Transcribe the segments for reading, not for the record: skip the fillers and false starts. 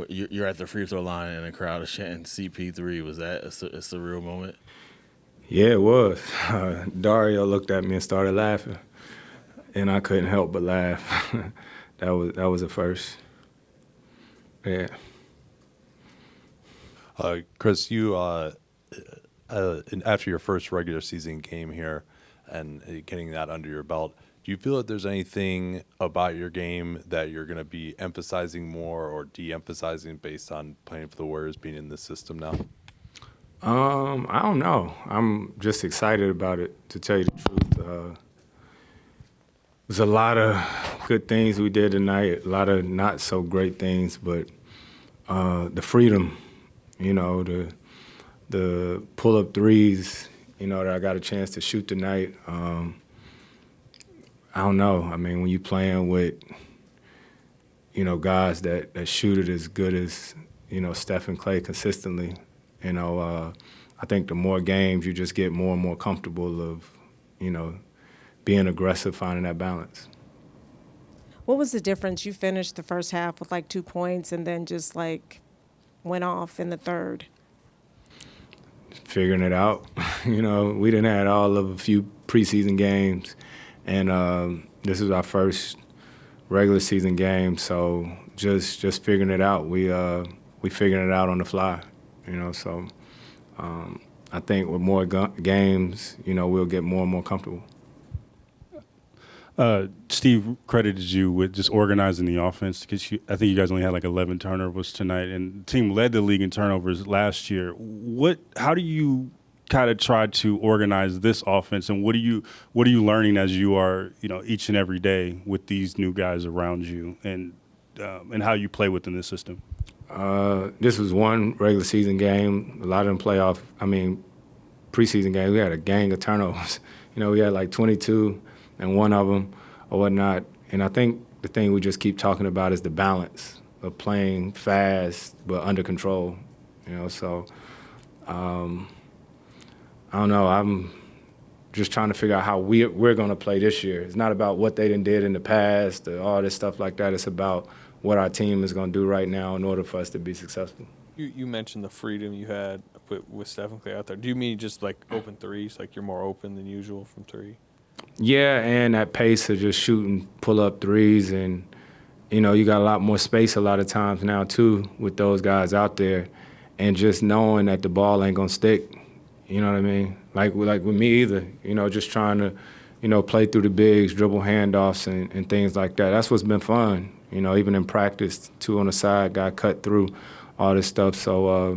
You're at the free throw line and a crowd is chanting CP3. Was that a surreal moment? Yeah, it was. Dario looked at me and started laughing, and I couldn't help but laugh. that was a first. Yeah. Chris, you after your first regular season game here and getting that under your belt, do you feel that there's anything about your game that you're going to be emphasizing more or de-emphasizing based on playing for the Warriors, being in this system now? I don't know. I'm just excited about it, to tell you the truth. There's a lot of good things we did tonight, a lot of not so great things, but the freedom, the pull-up threes, that I got a chance to shoot tonight. I don't know. I mean, when you're playing with, guys that shoot it as good as, Steph and Clay consistently, I think the more games you just get more and more comfortable of, being aggressive, finding that balance. What was the difference? You finished the first half with like 2 points and then just like went off in the third. Figuring it out. We didn't had all of a few preseason games, and this is our first regular season game. So just figuring it out. We figuring it out on the fly. So I think with more games, we'll get more and more comfortable. Steve credited you with just organizing the offense because I think you guys only had like 11 turnovers tonight, and the team led the league in turnovers last year. How do you kind of try to organize this offense, and what are you learning as you are, each and every day with these new guys around you, and how you play within this system? This was one regular season game. A lot of them preseason games, we had a gang of turnovers. We had like 22 and one of them or whatnot. And I think the thing we just keep talking about is the balance of playing fast but under control. So I don't know. I'm just trying to figure out how we're going to play this year. It's not about what they did in the past or all this stuff like that. It's about what our team is going to do right now in order for us to be successful. You mentioned the freedom you had with Steph and Clay out there. Do you mean just like open threes, like you're more open than usual from three? Yeah, and that pace of just shooting pull-up threes, and, you got a lot more space a lot of times now, too, with those guys out there, and just knowing that the ball ain't going to stick, you know what I mean? Like with me either, just trying to, play through the bigs, dribble handoffs and things like that. That's what's been fun, even in practice, 2 on the side, got cut through, all this stuff. So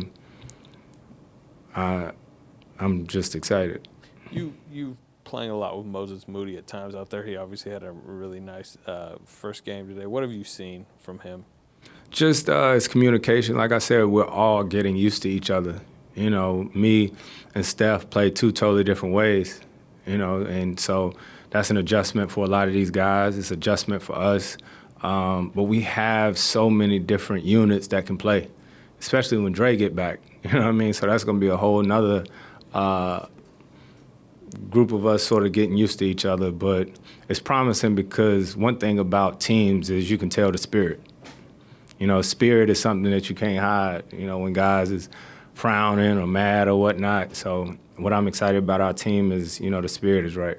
I'm just excited. You playing a lot with Moses Moody at times out there. He obviously had a really nice first game today. What have you seen from him? Just his communication. Like I said, we're all getting used to each other. Me and Steph play 2 totally different ways, and so that's an adjustment for a lot of these guys. It's an adjustment for us. But we have so many different units that can play, especially when Dre get back. You know what I mean? So that's going to be a whole nother group of us sort of getting used to each other. But it's promising because one thing about teams is you can tell the spirit. Spirit is something that you can't hide, when guys is frowning or mad or whatnot. So what I'm excited about our team is, the spirit is right.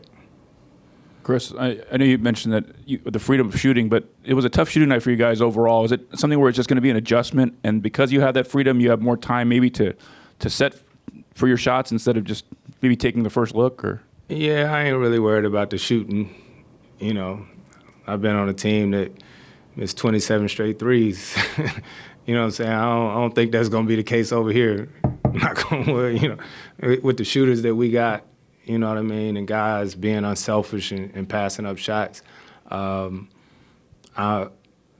Chris, I know you mentioned that the freedom of shooting, but it was a tough shooting night for you guys overall. Is it something where it's just going to be an adjustment, and because you have that freedom, you have more time maybe to set for your shots instead of just maybe taking the first look? Or Yeah, I ain't really worried about the shooting. I've been on a team that missed 27 straight threes. You know what I'm saying? I don't think that's going to be the case over here. Not going with the shooters that we got. You know what I mean? And guys being unselfish and passing up shots. I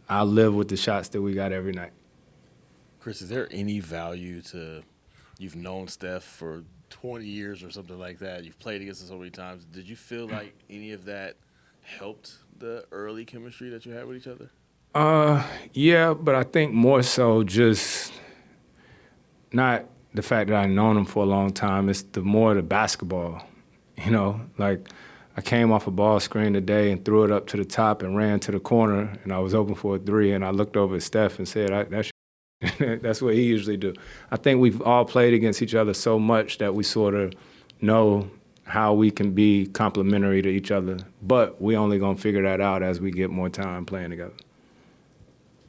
live with the shots that we got every night. Chris, is there any value to you've known Steph for 20 years or something like that? You've played against him so many times. Did you feel like any of that helped the early chemistry that you had with each other? Yeah, but I think more so just not the fact that I've known him for a long time. It's the basketball. Like I came off a ball screen today and threw it up to the top and ran to the corner, and I was open for a three, and I looked over at Steph and said, that's that's what he usually do. I think we've all played against each other so much that we sort of know how we can be complementary to each other, but we only gonna figure that out as we get more time playing together.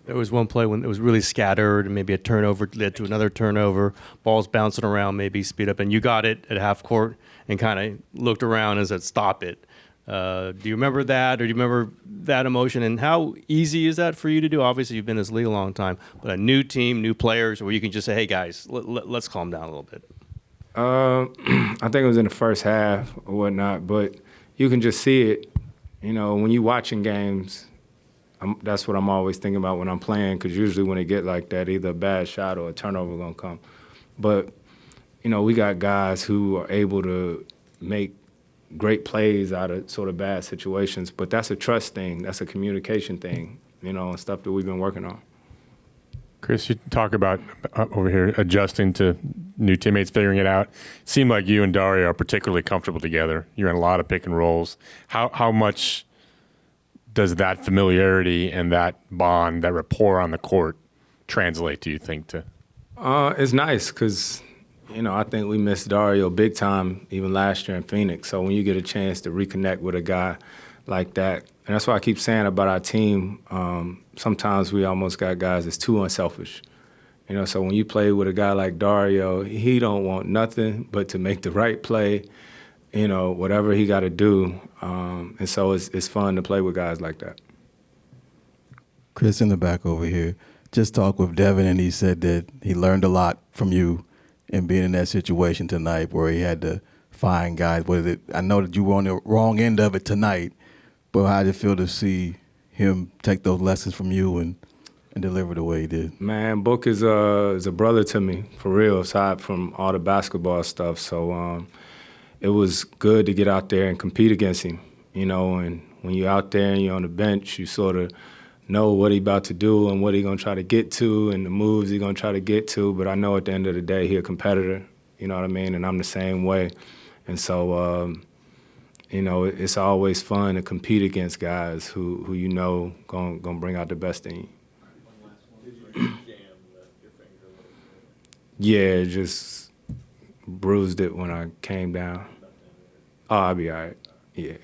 There was one play when it was really scattered, and maybe a turnover led to another turnover, balls bouncing around, maybe speed up, and you got it at half court and kind of looked around and said, stop it. Do you remember that, or do you remember that emotion, and how easy is that for you to do? Obviously, you've been in this league a long time, but a new team, new players, where you can just say, hey, guys, let's calm down a little bit. I think it was in the first half or whatnot, but you can just see it. You know, when you're watching games, that's what I'm always thinking about when I'm playing, because usually when it get like that, either a bad shot or a turnover going to come. But, you know, we got guys who are able to make great plays out of sort of bad situations, but that's a trust thing. That's a communication thing, you know, and stuff that we've been working on. Chris, you talk about over here adjusting to new teammates, figuring it out. It seemed like you and Dario are particularly comfortable together. You're in a lot of pick and rolls. How much does that familiarity and that bond, that rapport on the court translate, do you think, to? It's nice because, you know, I think we missed Dario big time even last year in Phoenix. So when you get a chance to reconnect with a guy like that, and that's why I keep saying about our team, sometimes we almost got guys that's too unselfish. You know, so when you play with a guy like Dario, he don't want nothing but to make the right play, you know, whatever he got to do. And so it's fun to play with guys like that. Chris in the back over here just talked with Devin, and he said that he learned a lot from you in being in that situation tonight where he had to find guys. I know that you were on the wrong end of it tonight, but how did it feel to see him take those lessons from you and deliver the way he did? Man, Book is a brother to me, for real, aside from all the basketball stuff. So it was good to get out there and compete against him, you know, and when you're out there and you're on the bench, you sort of know what he about to do and what he going to try to get to and the moves he going to try to get to. But I know at the end of the day, he a competitor, you know what I mean, and I'm the same way. And so, you know, it's always fun to compete against guys who you know going to bring out the best in you. Yeah, just bruised it when I came down. Oh, I'll be all right. Yeah.